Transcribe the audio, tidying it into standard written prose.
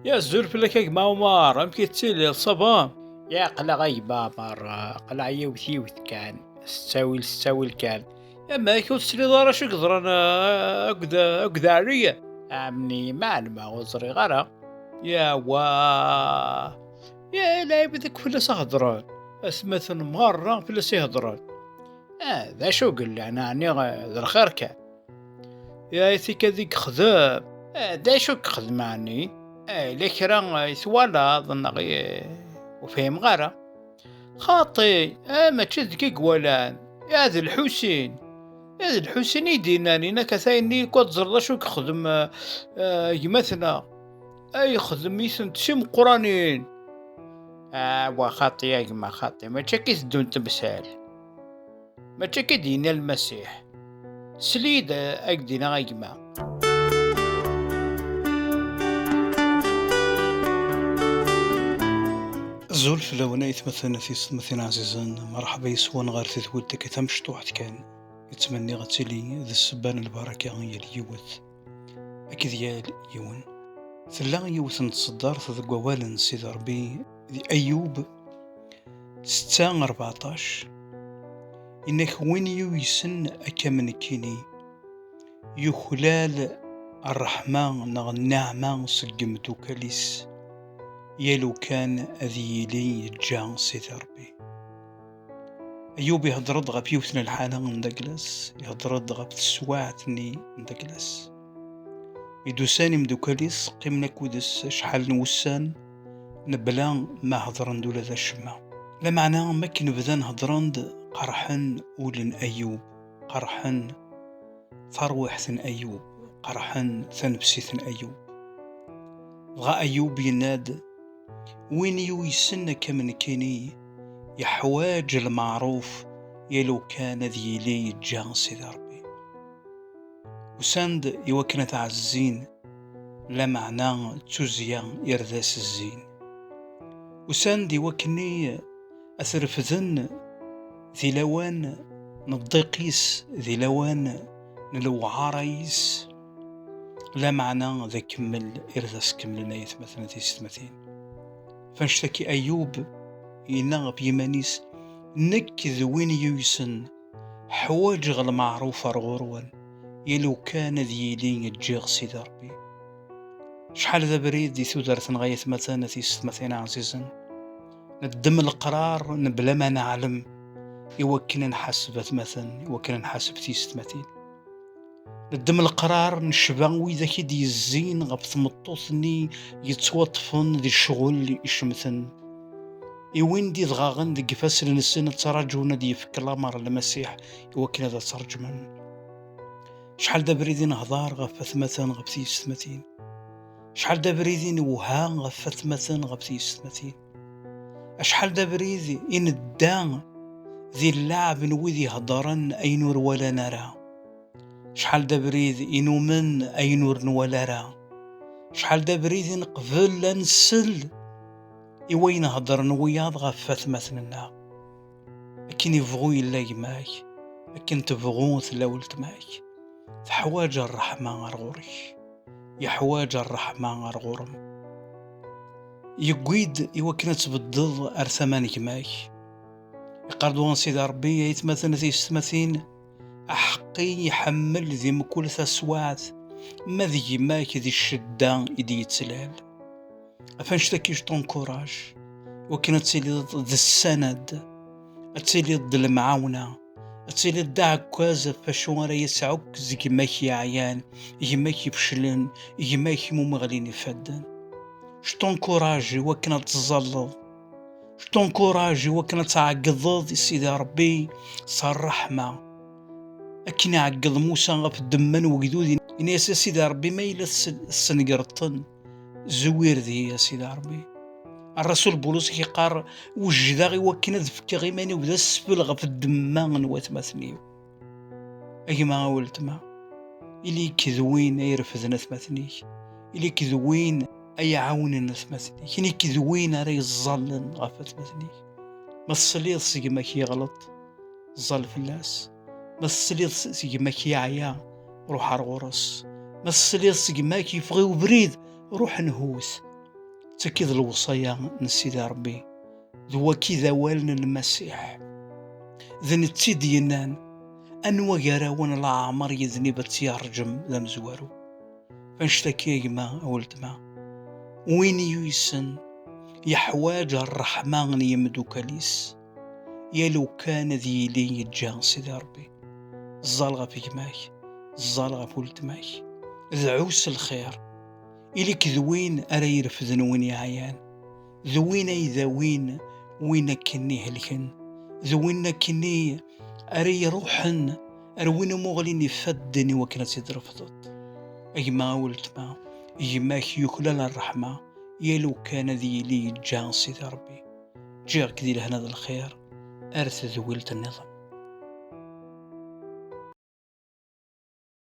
يا الزول فلك ما ومار أم كيتسيلي الصبا. يا قلا غيبا مرة قلا يوث يوث كان ستاويل كان. يا ما يكون تسلي دارا شو قدر أنا أقدا عليا. عمني ما غزري غرا. يا يا لاعب ذاك فلس هضران أسمث مرة فلس يهضران. ذا شو قل انا عني ذا الخير كان. يا يثيك هذيك خذاب. ذا شو خدماني. لك راه يثوالا ظن غي وفهم غرا. خاطي ما تشذكي قولان. يا ذا الحسين يا ذا الحسين يديناني نكثايني كود زردا شو كخدم يمثنا أي خدم يسن تسم قرانين. وخاطي يا جماعة خاطي ما تشكيت دون تمثال. ما تشكي دينا المسيح سليد أقدينا يا جماعة. زول في لونا يتمثلنا في مثلا عزيزان مرحبا يسوان غير تثولتك تمشط واحد كان يتمنى غتلي ذا السبان البركة هي اليوث أكيد يا يون ثلا يوث نتصدر ذا قوالن سيد ربي ذي أيوب 6:14 إنك وين يسن أكمن كيني يخلال الرحمن نغ النعمة سقمتو كاليس يالو كان أذيلي يجان سيد ربي. أيوب يهضرد غا بيوثنا الحالة ندقلس يهضرد غا بتسواعتني ندقلس يدوساني مدوكاليس قيمنا كودس شحال نوسان نبلا ما هضرن دولا ذا الشما لا معنى ما كنبدا نهضرند قرحن أولن أيوب قرحن ثروحثن أيوب قرحن ثنبسيثن أيوب غا أيوب يناد وين يسن كمن كيني يحواج المعروف يلو كان ذيلي جان سيد ربي وساند يوكنا تعزين لا معنى تزيان يرداس الزين وساند يوكني أثرفذن ذي لوان نضيقيس ذي لوان نلوعاريس لا معنى ذا كمل إرداس كملنا يثمثنا ذي ستمثين فنشتكي أيوب ينغ بيمانيس نك ذوين يوسن حواج غل معروف رغورون يلو كان ذيلين يجيغ سيد ربي شحال ذا بريد دي ثودرة غاية مثلا ذي ستمثين عزيزا ندم القرار نبلا ما نعلم يوكنا نحسبت مثلا يوكنا نحسب ذي ستمثين ندم القرار نشبان ويذا كي الزين غبث مطوثني يتوطفن ذي الشغل يشمثن يوين دي ضغاغن دي قفاسل نسين تراجونا دي يفك الامر المسيح يوكنا ذا ترجمن شحال دا بريدين هضار غفث مثلا غبثي ستمثين شحال دا بريدين وهان غفث مثلا غبثي ستمثين اشحال دا بريدي إن الدان ذي اللعب نوذي هضرن أي نور ولا نرى شحال دا بريد إنو من أي نور ولا راه شحال دا بريد نقبل لنسل إوين هضرن وياض غفث مثلنا لكن يبغو إلا يماك لكن تبغو ثلاولت ماك حواج الرحمة غرغوري يحواج الرحمة غرغورم يقويد يوكنا تبدض أرثمانك ماك يقردوان سيد ربي يتمثل ذي ستمثين أحقي يحمل ذي مكل ثسوات ما ذي ماك ذي الشدة إدي يتسلال أفنشتكيش طون كوراج وكنا تسيلي ضد السند تسيلي ضد المعاونة تسيلي داعك كوازا فشوارا يسعوك زي ماكي عيان يماكي بشلن يماكي ممغلين يفدن شطون كوراجي وكنا تزلظ شطون كوراجي وكنا تعقضض سيدي ربي صار رحمة أكنا عقض موسى غف الدمان وقدودي إن يا سيدي ربي ما إلا السنقرطن زوير ذي يا سيدي ربي الرسول بولس كيقار وجداغي وكنا ذفكا غيماني وذا السفل غف الدمان واتمثنيو أي ما قولت ما إلي كذوين أي رفذنا ثمثنيك إلي كذوين أي عاون نثمثنيك إلي كذوين ري الظلن غف ثمثنيك ما الصليط سيما كي غلط الظل فلاس ما الصليط سيما كي عيا روح عرغورس ما الصليط سيما كي فغي وبريد روح نهوس تأكيد الوصايا من سيدي ربي ذو كذا والن المسيح ذن التدينان أنوا جراون العمر يذني بتيارجم ذا مزوارو فنشتكي يما أولد ما وين يسن يحواج الرحمن يمدو كاليس يلو كان ذي لي يتجان سيدي ربي الزالغة في جماي الزالغة في ولد ماي ذعوس الخير إليك ذوين أرى يرفذن وين يعيان ذوين يذوين وين كني هلكن ذوين كني أري روحن أروين مغلين يفدني وكانت يدرفضت أيما ولد ما يماك يكلل الرحمة يلو كان ذي لي جان سيدي ربي جاك ذي لهنا الخير أرث ذويلة النظام.